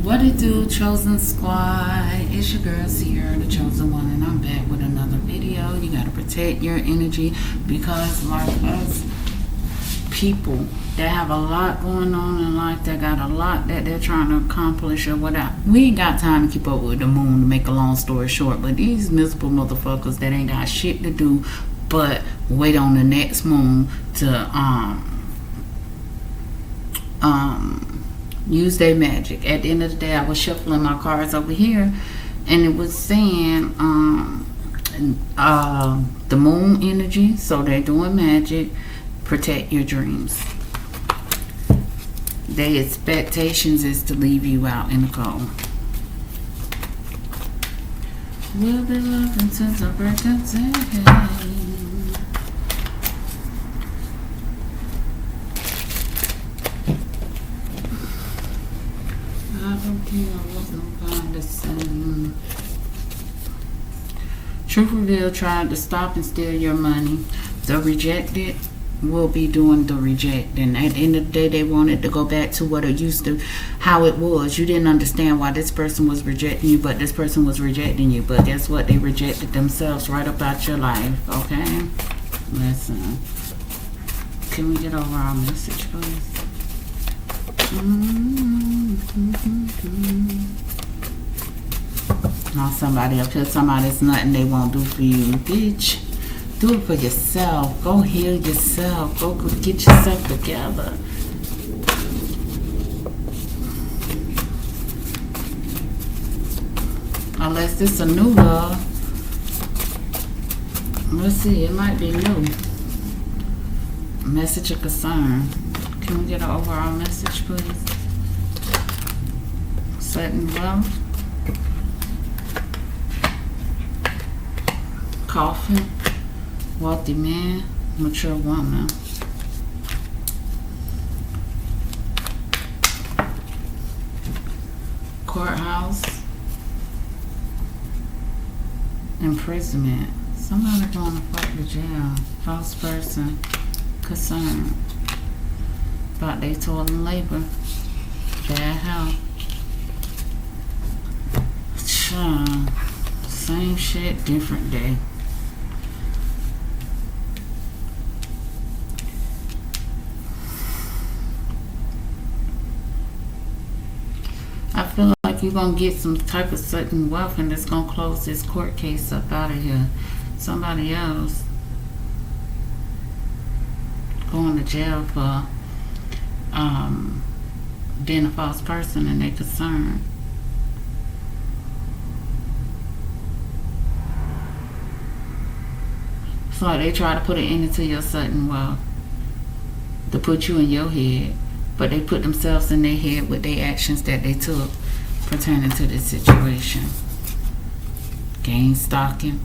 What it do, Chosen Squad? It's your girl Sierra, the Chosen One, and I'm back with another video. You gotta protect your energy because, like us, people that have a lot going on in life, that got a lot that they're trying to accomplish or whatever. We ain't got time to keep up with the moon, to make a long story short. But these miserable motherfuckers that ain't got shit to do but wait on the next moon to use their magic. At the end of the day, I was shuffling my cards over here, and it was saying the moon energy. So they're doing magic. Protect your dreams. Their expectations is to leave you out in the cold. We'll be loving since the break of day. Truth reveal tried to stop and steal your money. The rejected will be doing the rejecting. At the end of the day, they wanted to go back to what it used to, how it was. You didn't understand why this person was rejecting you, but this person was rejecting you. But guess what? They rejected themselves right about your life. Okay? Listen. Can we get over our message, please? Now somebody up here, somebody's nothing they won't do for you. Bitch, do it for yourself. Go heal yourself. Go get yourself together. Unless this is a new love. Let's see, it might be new. Message of concern. Can we get an overall message, please? Sudden wealth. Coffin. Wealthy man. Mature woman. Courthouse. Imprisonment. Somebody going to fuck the jail. False person. Concern about their toil and labor. Bad health. Same shit, different day. I feel like you're going to get some type of sudden wealth and it's going to close this court case up out of here. Somebody else going to jail for being a false person and they concerned. It's like they try to put an end to your sudden wealth to put you in your head, but they put themselves in their head with their actions that they took pertaining to this situation. Gain stalking.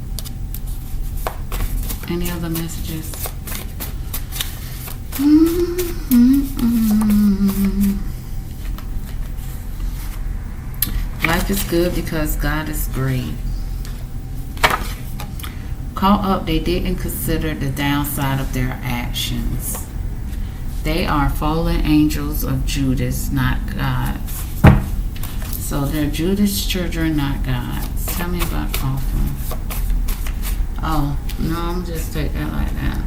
Any other messages? Life is good because God is great. Caught up, they didn't consider the downside of their actions. They are fallen angels of Judas, not gods. So they're Judas' children, not gods. Tell me about coffin. Oh, no, I'm just take that like that.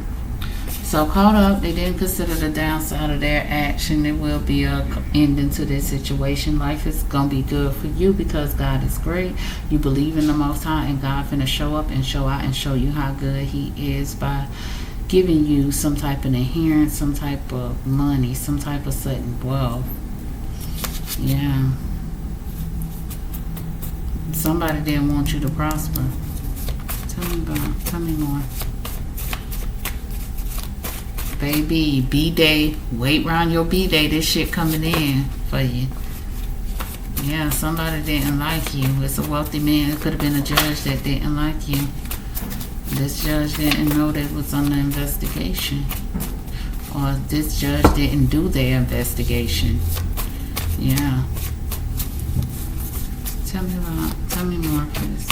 So caught up, they didn't consider the downside of their action. There will be a ending to this situation. Life is going to be good for you because God is great. You believe in the Most High and God finna show up and show out and show you how good He is by giving you some type of inherent, some type of money, some type of sudden wealth. Yeah. Somebody didn't want you to prosper. Tell me more. Baby, B-Day. Wait around your B-Day. This shit coming in for you. Yeah, somebody didn't like you. It's a wealthy man. It could have been a judge that didn't like you. This judge didn't know they was under investigation. Or this judge didn't do their investigation. Yeah. Tell me more, please.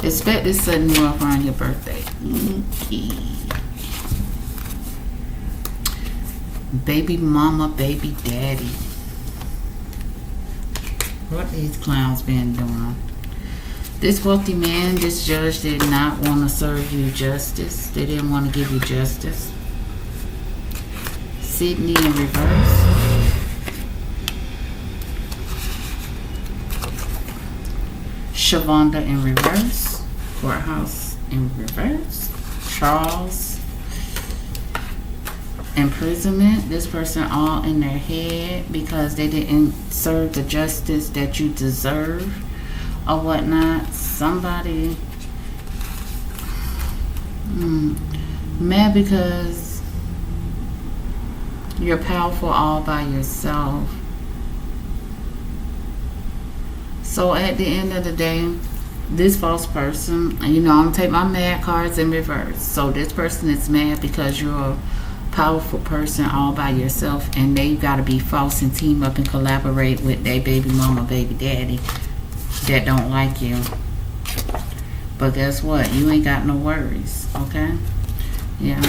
Expect this sudden wealth around your birthday. Baby mama, baby daddy. What these clowns been doing? This wealthy man, this judge did not want to serve you justice. They didn't want to give you justice. Sydney in reverse. Shavonda in reverse. Courthouse in reverse. Charles. Imprisonment. This person all in their head because they didn't serve the justice that you deserve or whatnot. Somebody mad because you're powerful all by yourself. So at the end of the day, this false person, I'm going to take my mad cards in reverse. So this person is mad because you're a powerful person all by yourself, and they got to be false and team up and collaborate with their baby mama, baby daddy that don't like you. But guess what? You ain't got no worries, okay? Yeah.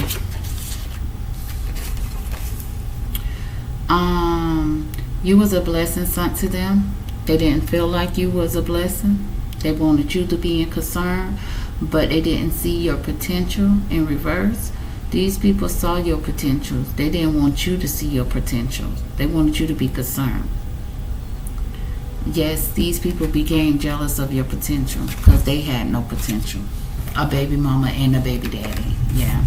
You was a blessing sent to them. They didn't feel like you was a blessing. They wanted you to be in concern, but they didn't see your potential in reverse. These people saw your potentials. They didn't want you to see your potentials. They wanted you to be concerned. Yes, these people became jealous of your potential because they had no potential. A baby mama and a baby daddy. Yeah.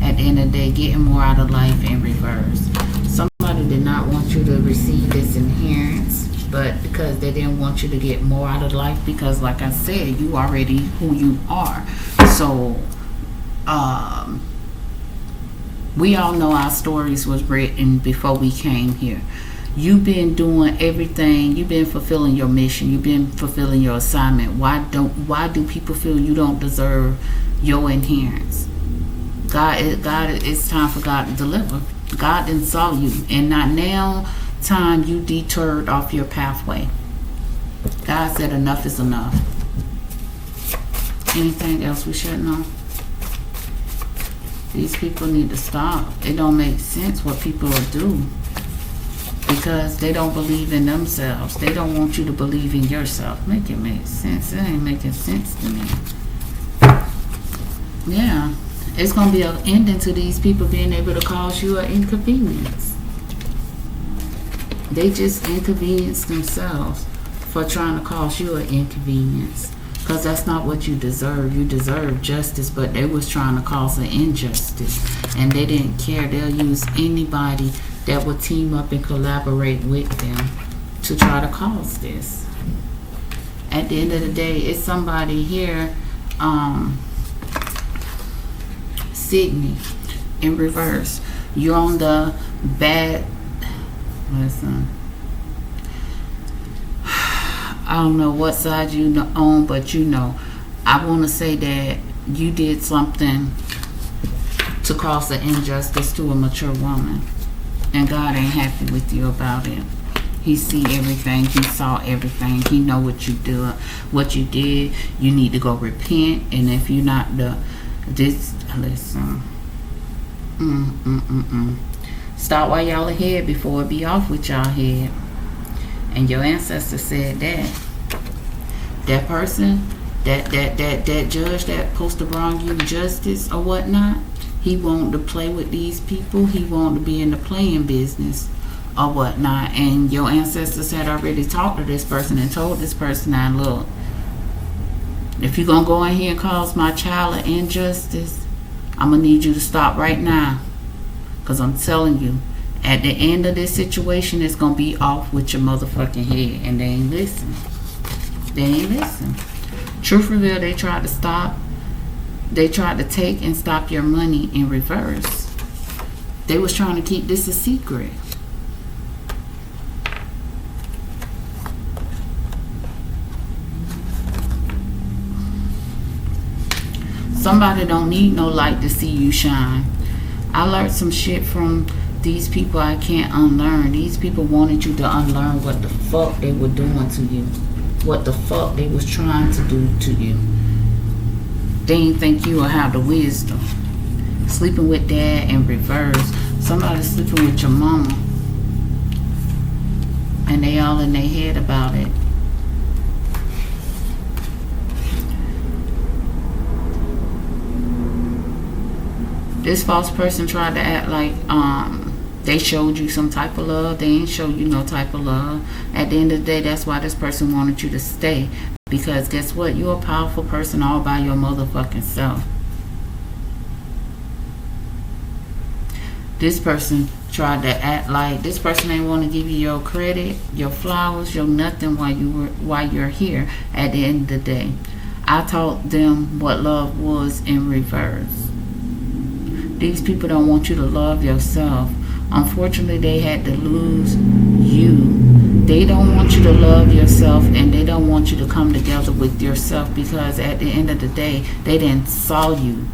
At the end of the day, getting more out of life in reverse. Somebody did not want you to receive this inheritance, but because they didn't want you to get more out of life, because like I said, you already who you are. So, we all know our stories was written before we came here. You've been doing everything. You've been fulfilling your mission. You've been fulfilling your assignment. Why do people feel you don't deserve your inheritance? God, it's time for God to deliver. God didn't saw you, and not now time you deterred off your pathway. God said enough is enough. Anything else we should know? These people need to stop. It don't make sense what people will do because they don't believe in themselves. They don't want you to believe in yourself. Make it make sense. It ain't making sense to me. Yeah. It's going to be an ending to these people being able to cause you an inconvenience. They just inconvenience themselves for trying to cause you an inconvenience. Because that's not what you deserve. You deserve justice, but they was trying to cause an injustice. And they didn't care. They'll use anybody that would team up and collaborate with them to try to cause this. At the end of the day, it's somebody here, Sydney, in reverse. You're on the bad... Listen. I don't know what side you on, but I want to say that you did something to cause an injustice to a mature woman, and God ain't happy with you about it. He see everything. He saw everything. He know what you do, what you did. You need to go repent, and if you're not listen. Start while y'all ahead before it be off with y'all head. And your ancestor said that person, that judge that supposed to bring you justice or whatnot, he wanted to play with these people. He wanted to be in the playing business or whatnot. And your ancestors had already talked to this person and told this person, now look, if you're going to go in here and cause my child an injustice, I'm going to need you to stop right now. Because I'm telling you, at the end of this situation, it's going to be off with your motherfucking head. And they ain't listen. They ain't listen. Truthfully, they tried to stop. They tried to take and stop your money in reverse. They was trying to keep this a secret. Somebody don't need no light to see you shine. I learned some shit from these people I can't unlearn. These people wanted you to unlearn what the fuck they were doing to you. What the fuck they was trying to do to you. They didn't think you would have the wisdom. Sleeping with dad in reverse. Somebody's sleeping with your mama. And they all in their head about it. This false person tried to act like they showed you some type of love. They ain't show you no type of love. At the end of the day, that's why this person wanted you to stay. Because guess what? You're a powerful person all by your motherfucking self. This person tried to act like this person ain't want to give you your credit, your flowers, your nothing while you're here. At the end of the day, I taught them what love was in reverse. These people don't want you to love yourself. Unfortunately, they had to lose you. They don't want you to love yourself, and they don't want you to come together with yourself, because at the end of the day, they didn't saw you.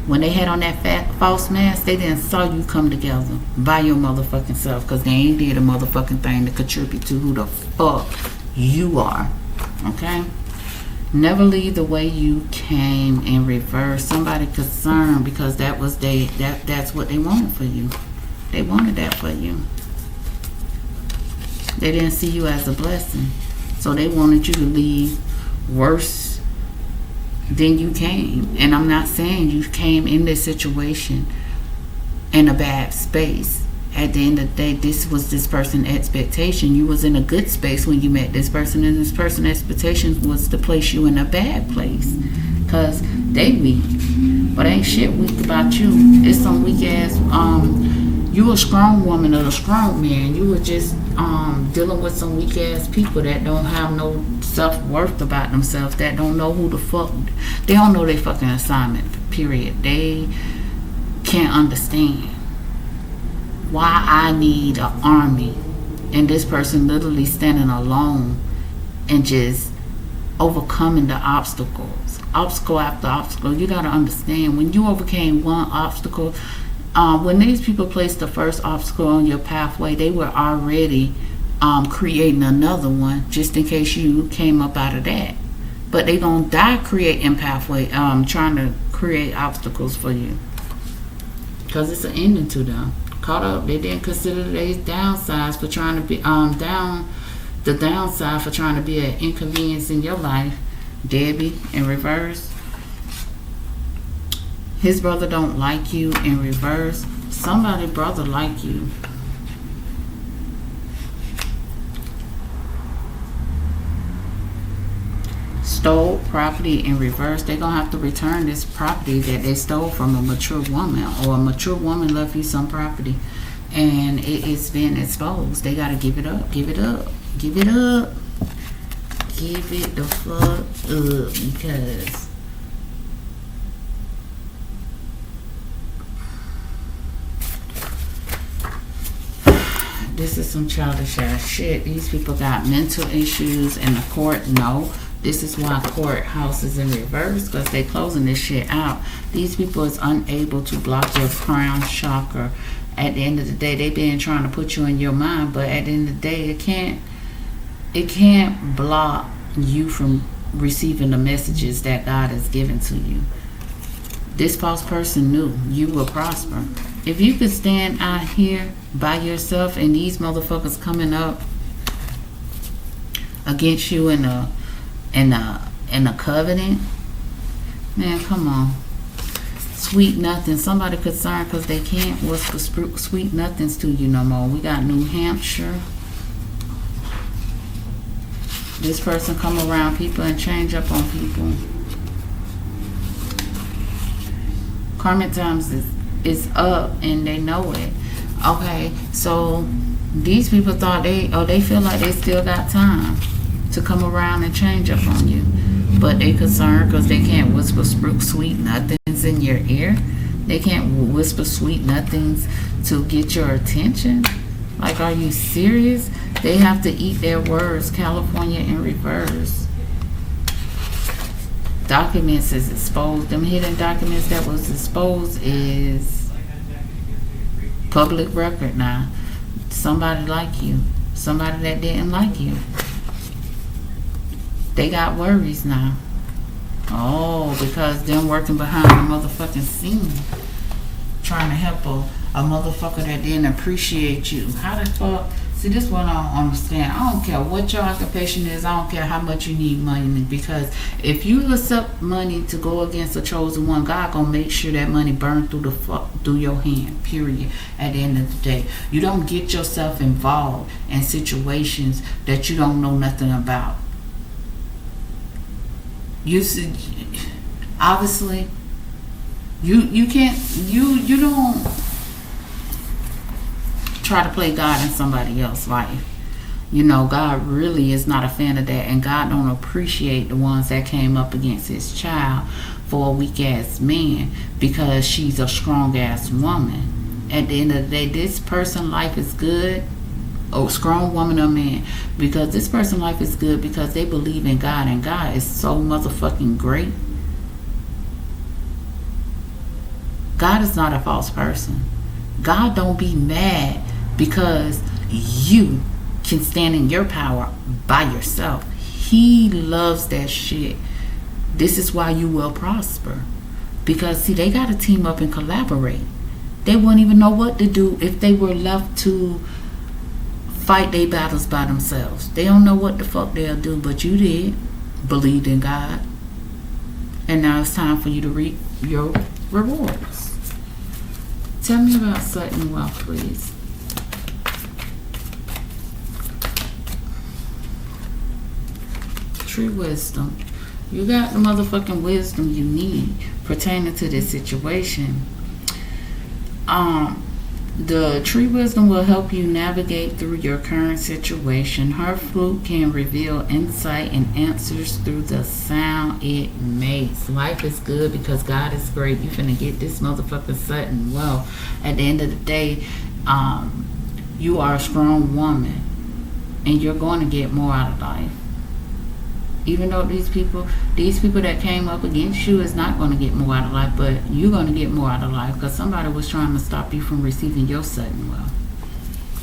When they had on that false mask, they didn't saw you come together by your motherfucking self, because they ain't did a motherfucking thing to contribute to who the fuck you are. Okay? Never leave the way you came in reverse. Somebody concerned because that's what they wanted for you. They wanted that for you. They didn't see you as a blessing. So they wanted you to leave worse than you came. And I'm not saying you came in this situation in a bad space. At the end of the day, this was this person's expectation. You was in a good space when you met this person, and this person's expectation was to place you in a bad place. Because they weak. But ain't shit weak about you. It's some weak ass, you a strong woman or a strong man. You were just dealing with some weak ass people that don't have no self-worth about themselves, that don't know who the fuck, they don't know their fucking assignment, period. They can't understand why I need an army, and this person literally standing alone and just overcoming the obstacles, obstacle after obstacle. You gotta understand, when you overcame one obstacle, when these people placed the first obstacle on your pathway, they were already creating another one just in case you came up out of that. But they don't die creating pathway, trying to create obstacles for you, because it's an ending to them. Caught up, they didn't consider the downsides for trying to be the downside for trying to be an inconvenience in your life. Debbie in reverse. His brother don't like you in reverse. Somebody brother like you. Stole property in reverse. They're gonna have to return this property that they stole from a mature woman, or a mature woman left you some property and it's been exposed. They gotta give it up. Give it up. Give it up. Give it the fuck up, because this is some childish ass shit. These people got mental issues, and the court know. This is why courthouse is in reverse, because they closing this shit out. These people is unable to block your crown chakra. At the end of the day, they been trying to put you in your mind, but at the end of the day, it can't block you from receiving the messages that God has given to you. This false person knew you will prosper. If you could stand out here by yourself, and these motherfuckers coming up against you in a covenant, man, come on. Sweet nothing. Somebody concerned because they can't whisper sweet nothings to you no more. We got New Hampshire. This person come around people and change up on people. Karmic times is up, and they know it. Okay, so these people thought they feel like they still got time to come around and change up on you, but they concerned because they can't whisper sweet nothings in your ear. They can't whisper sweet nothings to get your attention. Like, are you serious? They have to eat their words. California in reverse. Documents is exposed. Them hidden documents that was exposed is public record now. Somebody like you. Somebody that didn't like you. They got worries now. Oh, because them working behind the motherfucking scene, trying to help a motherfucker that didn't appreciate you. How the fuck? See, this one I don't understand. I don't care what your occupation is. I don't care how much you need money. Because if you accept money to go against a chosen one, God gonna make sure that money burn through your hand. Period. At the end of the day, you don't get yourself involved in situations that you don't know nothing about. You see, obviously, you can't. You don't try to play God in somebody else's life. God really is not a fan of that, and God don't appreciate the ones that came up against his child for a weak ass man because she's a strong ass woman. At the end of the day, this person's life is good, or strong woman or man, because this person's life is good because they believe in God, and God is so motherfucking great. God is not a false person. God don't be mad because you can stand in your power by yourself. He loves that shit. This is why you will prosper. Because, see, they got to team up and collaborate. They wouldn't even know what to do if they were left to fight their battles by themselves. They don't know what the fuck they'll do, but you did. Believed in God. And now it's time for you to reap your rewards. Tell me about sudden wealth, please. True wisdom. You got the motherfucking wisdom you need pertaining to this situation. The tree wisdom will help you navigate through your current situation. Her flute can reveal insight and answers through the sound it makes. Life is good because God is great. You finna get this motherfucking sudden wealth. At the end of the day, you are a strong woman, and you're going to get more out of life. Even though these people that came up against you is not going to get more out of life, but you're going to get more out of life because somebody was trying to stop you from receiving your sudden wealth.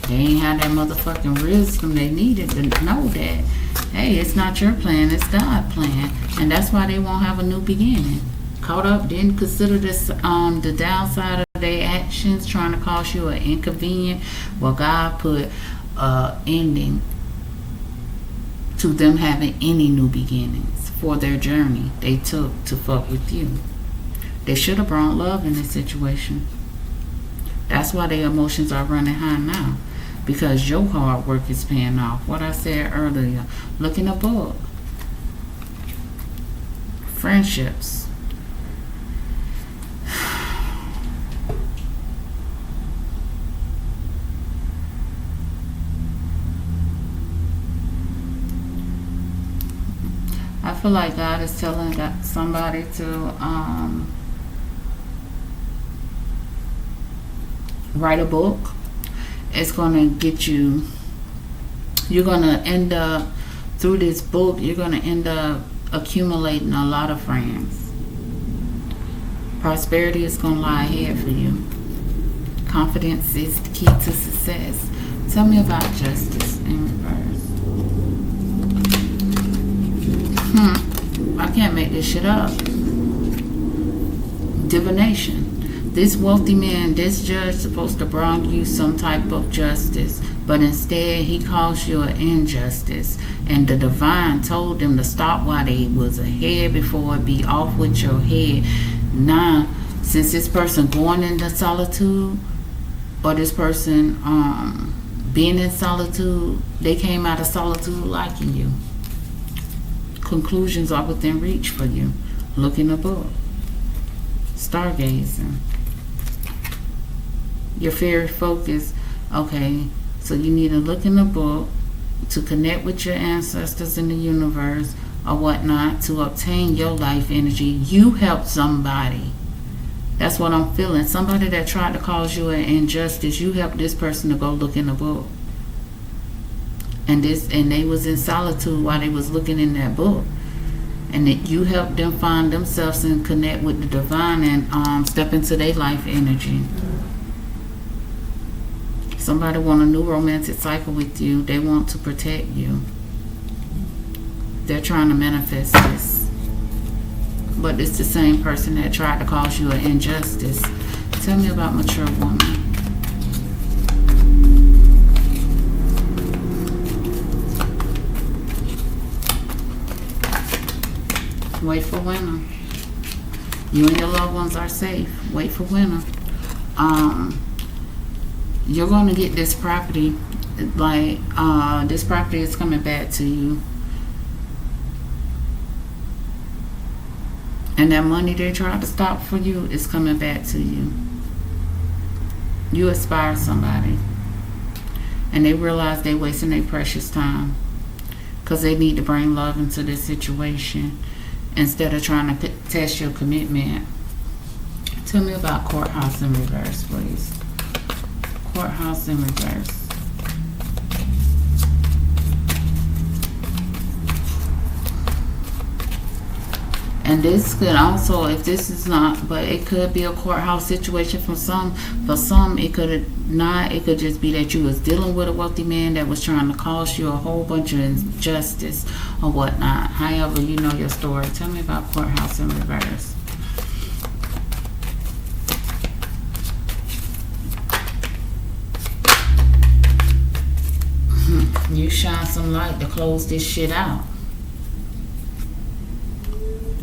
They ain't had that motherfucking wisdom they needed to know that, hey, it's not your plan, it's God's plan. And that's why they won't have a new beginning. Caught up, didn't consider this the downside of their actions, trying to cause you an inconvenience. Well, God put ending to them having any new beginnings for their journey they took to fuck with you. They should have brought love in this situation. That's why their emotions are running high now, because your hard work is paying off. What I said earlier, look in the book. Friendships. I feel like God is telling somebody to write a book. It's going to get you, you're going to end up, through this book, you're going to end up accumulating a lot of friends. Prosperity is going to lie ahead for you. Confidence is the key to success. Tell me about justice in reverse. I can't make this shit up. Divination. This wealthy man, this judge, supposed to bring you some type of justice, but instead he caused you an injustice. And the divine told them to stop while they was ahead before it be off with your head. Now, since this person going into solitude, or this person being in solitude, they came out of solitude liking you. Conclusions are within reach for you. Look in the book. Stargazing. You're very focused. Okay, so you need to look in the book to connect with your ancestors in the universe or whatnot to obtain your life energy. You helped somebody. That's what I'm feeling. Somebody that tried to cause you an injustice, you helped this person to go look in the book. And they was in solitude while they was looking in that book, and that you helped them find themselves and connect with the divine and step into their life energy. Somebody want a new romantic cycle with you. They want to protect you. They're trying to manifest this, but it's the same person that tried to cause you an injustice. Tell me about mature woman. Wait for winter. You and your loved ones are safe. Wait for winter. You're going to get this property. Like, this property is coming back to you. And that money they tried to stop for you is coming back to you. You inspire somebody. And they realize they're wasting their precious time. Because they need to bring love into this situation. Instead of trying to test your commitment. Tell me about courthouse in reverse, please. Courthouse in reverse. And this could also, if this is not, but it could be a courthouse situation for some. For some, it could not. It could just be that you was dealing with a wealthy man that was trying to cause you a whole bunch of injustice or whatnot. However, you know your story. Tell me about courthouse in reverse. You shine some light to close this shit out.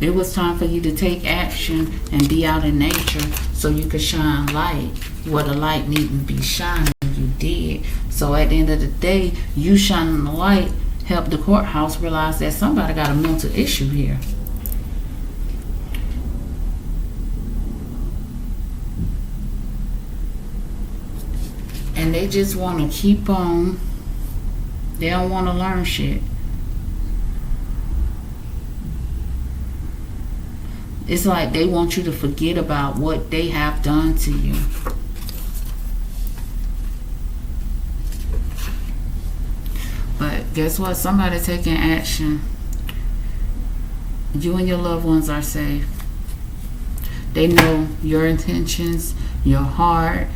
It was time for you to take action and be out in nature so you could shine light where the light needn't be shining. You did. So at the end of the day, you shining the light helped the courthouse realize that somebody got a mental issue here. And they just want to keep on. They don't want to learn shit. It's like they want you to forget about what they have done to you. But guess what? Somebody taking action. You and your loved ones are safe. They know your intentions, your heart,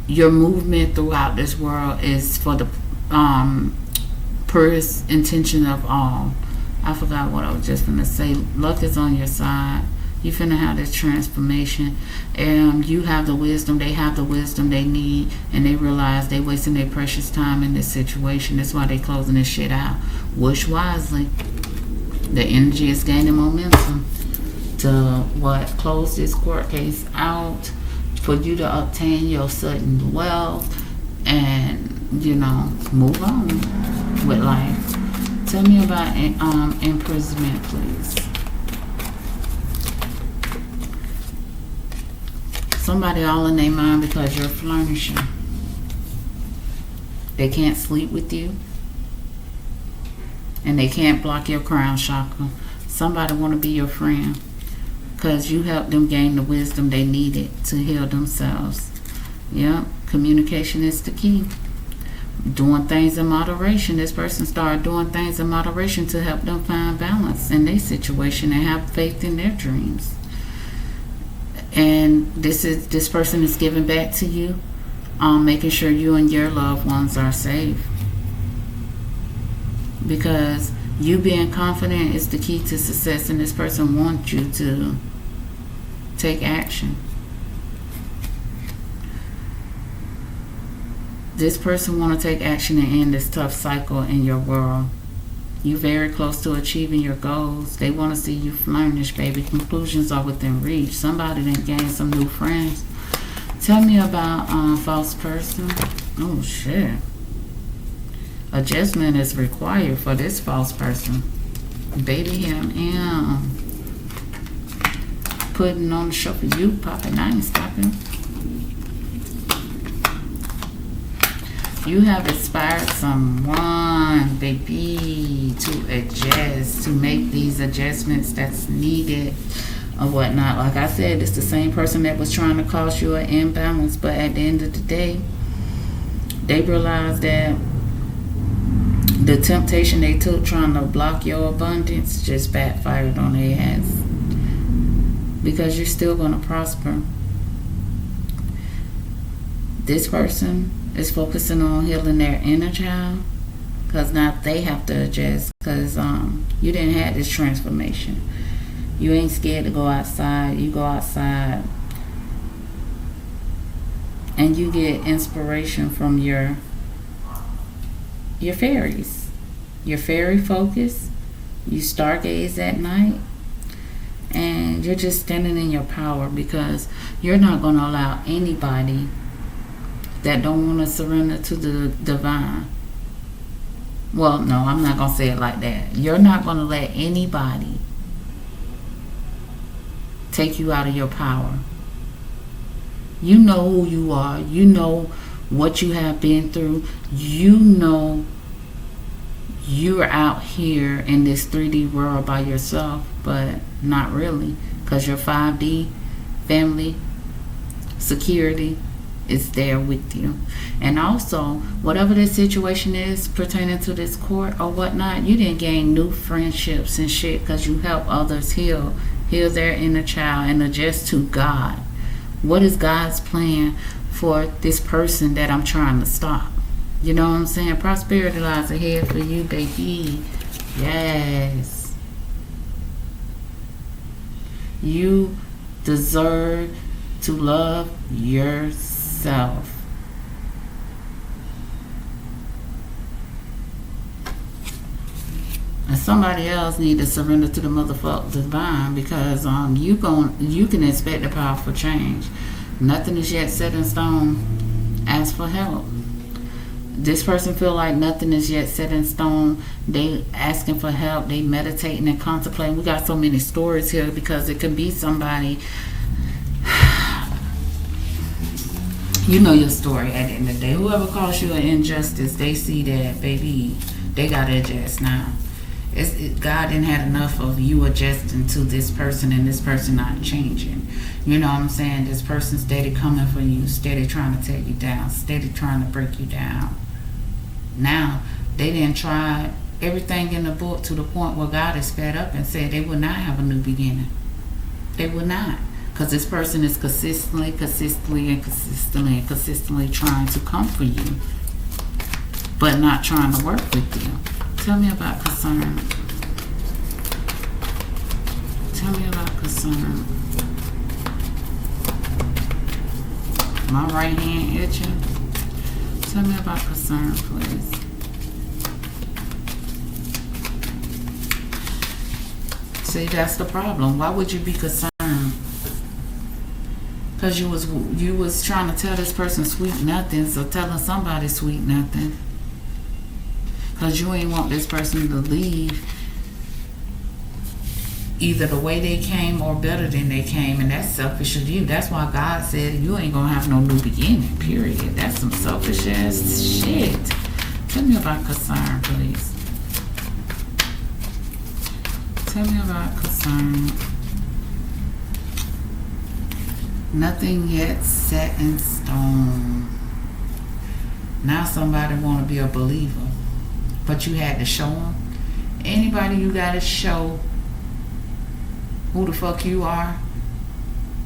your movement throughout this world is for the purest intention of all. I forgot what I was just going to say. Luck is on your side. You finna have this transformation. And you have the wisdom. They have the wisdom they need. And they realize they wasting their precious time in this situation. That's why they closing this shit out. Wish wisely. The energy is gaining momentum to close this court case out for you to obtain your sudden wealth and, move on with life. Tell me about imprisonment, please. Somebody all in their mind because you're flourishing. They can't sleep with you. And they can't block your crown chakra. Somebody want to be your friend because you helped them gain the wisdom they needed to heal themselves. Yep, communication is the key. Doing things in moderation. This person started doing things in moderation to help them find balance in their situation and have faith in their dreams. And this person is giving back to you, making sure you and your loved ones are safe. Because you being confident is the key to success, and this person wants you to take action. This person want to take action and end this tough cycle in your world. You're very close to achieving your goals. They want to see you flourish, baby. Conclusions are within reach. Somebody done gained some new friends. Tell me about false person. Oh, shit. Adjustment is required for this false person. Baby, him, putting on the show for you, popping. I ain't stopping. You have inspired someone, baby, to adjust, to make these adjustments that's needed or whatnot. Like I said, it's the same person that was trying to cause you an imbalance, but at the end of the day, they realized that the temptation they took trying to block your abundance just backfired on their ass. Because you're still going to prosper. This person is focusing on healing their inner child, because now they have to adjust, because you didn't have this transformation. You ain't scared to go outside. You go outside and you get inspiration from your fairies. Your fairy focus You stargaze at night, and you're just standing in your power because you're not going to allow anybody that don't want to surrender to the divine. Well, no, I'm not going to say it like that. You're not going to let anybody take you out of your power. You know who you are. You know what you have been through. You know you're out here in this 3D world by yourself, but not really, because your 5D family security is there with you. And also, whatever the situation is pertaining to this court or whatnot, you didn't gain new friendships and shit because you help others heal their inner child and adjust to God. What is God's plan for this person that I'm trying to stop? You know what I'm saying? Prosperity lies ahead for you, baby. Yes. You deserve to love yourself. And somebody else need to surrender to the motherfucker divine, because you can expect a powerful change. Nothing is yet set in stone. Ask for help. This person feel like nothing is yet set in stone. They asking for help. They meditating and contemplating. We got so many stories here because it could be somebody. You know your story at the end of the day. Whoever calls you an injustice, they see that, baby, they got to adjust now. God didn't have enough of you adjusting to this person and this person not changing. You know what I'm saying? This person steady coming for you, steady trying to tear you down, steady trying to break you down. Now, they didn't try everything in the book to the point where God is fed up and said they will not have a new beginning. They will not. Because this person is consistently trying to come for you, but not trying to work with you. Tell me about concern. Tell me about concern. My right hand itching. Tell me about concern, please. See, that's the problem. Why would you be concerned? Because you was trying to tell this person sweet nothings, or telling somebody sweet nothing. Because you ain't want this person to leave either the way they came or better than they came, and that's selfish of you. That's why God said you ain't gonna have no new beginning, period. That's some selfish ass shit. Tell me about concern, please. Tell me about concern. Nothing yet set in stone. Now somebody want to be a believer, but you had to show them. Anybody you got to show who the fuck you are,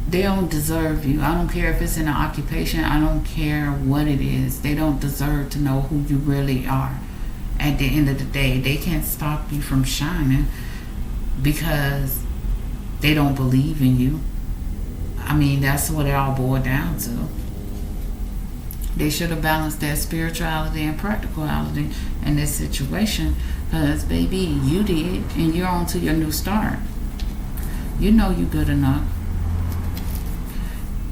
they don't deserve you. I don't care if it's in an occupation. I don't care what it is. They don't deserve to know who you really are. At the end of the day, they can't stop you from shining because they don't believe in you. I mean, that's what it all boiled down to. They should have balanced their spirituality and practicality in this situation, because, baby, you did, and you're on to your new start. You know you're good enough.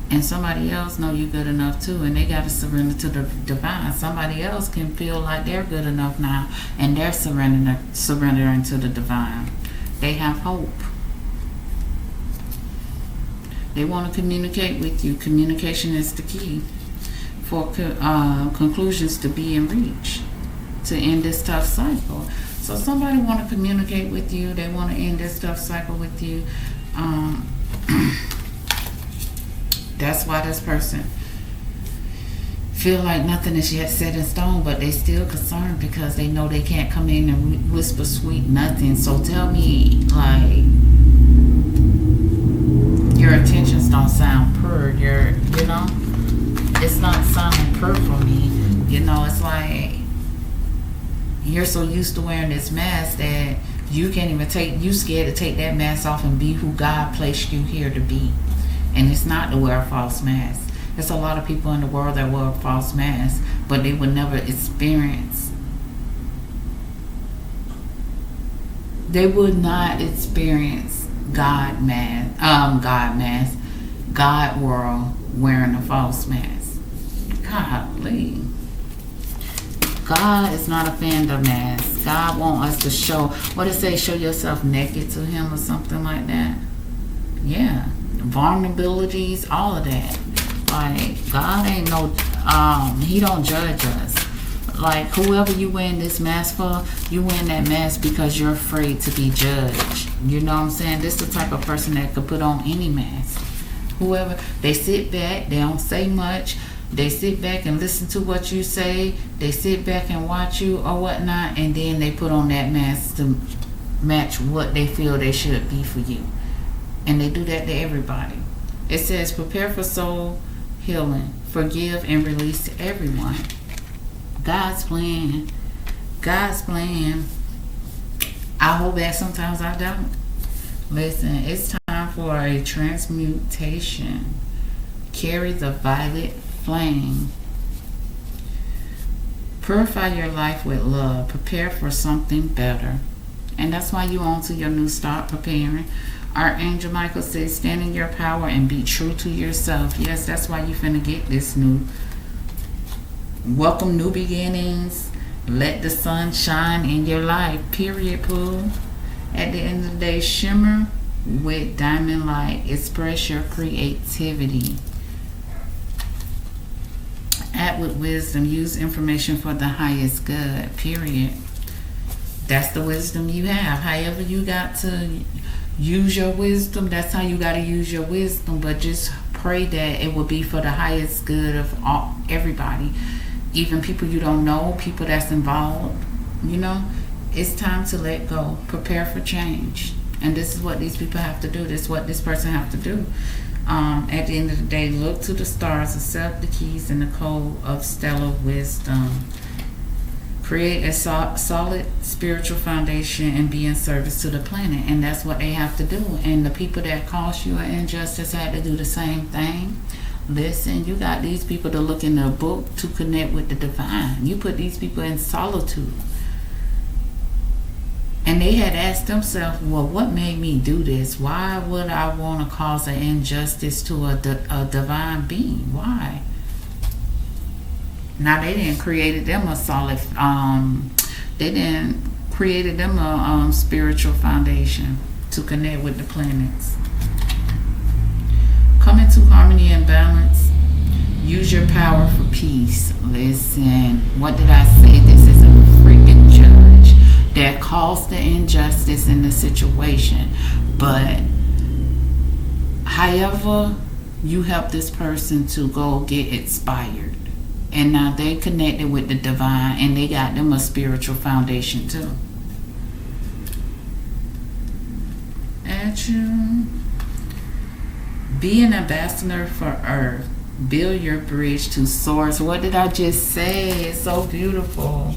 And somebody else know you're good enough, too, and they got to surrender to the divine. Somebody else can feel like they're good enough now, and they're surrendering to the divine. They have hope. They want to communicate with you. Communication is the key for conclusions to be in reach, to end this tough cycle. So somebody want to communicate with you. They want to end this tough cycle with you. That's why this person feel like nothing is yet set in stone, but they still concerned because they know they can't come in and whisper sweet nothing. So tell me, like, your intentions don't sound pure. It's not sounding pure for me. It's like you're so used to wearing this mask that you can't even you scared to take that mask off and be who God placed you here to be. And it's not to wear a false mask. There's a lot of people in the world that wear a false mask, but they would never experience They would not experience God world wearing a false mask. Golly. God is not a fan of masks. God wants us to show, what it say, show yourself naked to him or something like that. Yeah. Vulnerabilities, all of that. Like, God ain't no, he don't judge us. Like, whoever you wearing this mask for, you wearing that mask because you're afraid to be judged. You know what I'm saying? This is the type of person that could put on any mask. Whoever, they sit back, they don't say much. They sit back and listen to what you say. They sit back and watch you or whatnot, and then they put on that mask to match what they feel they should be for you. And they do that to everybody. It says, prepare for soul healing, forgive and release to everyone. God's plan. God's plan. I hold back sometimes, I don't. Listen, it's time for a transmutation. Carry the violet flame. Purify your life with love. Prepare for something better. And that's why you on to your new start, preparing. Archangel Michael says, stand in your power and be true to yourself. Yes, that's why you finna get this new. Welcome new beginnings. Let the sun shine in your life. Period, Pooh. At the end of the day, shimmer with diamond light. Express your creativity. Act with wisdom. Use information for the highest good. Period. That's the wisdom you have. However you got to use your wisdom, that's how you got to use your wisdom. But just pray that it will be for the highest good of everybody. Even people you don't know, people that's involved. You know, it's time to let go. Prepare for change. And this is what these people have to do. This is what this person have to do. At the end of the day, look to the stars, accept the keys and the code of stellar wisdom. Create a solid spiritual foundation and be in service to the planet. And that's what they have to do. And the people that caused you an injustice had to do the same thing. Listen, you got these people to look in the book to connect with the divine. You put these people in solitude. And they had asked themselves, well, what made me do this? Why would I want to cause an injustice to a divine being? Why? Now, they didn't created them a solid, they didn't created them a spiritual foundation to connect with the planets. Come into harmony and balance. Use your power for peace. Listen, what did I say? This is a freaking judge that caused the injustice in the situation. But however you help this person to go get inspired, and now they connected with the divine, and they got them a spiritual foundation too. At you. Be an ambassador for Earth. Build your bridge to source. What did I just say? It's so beautiful.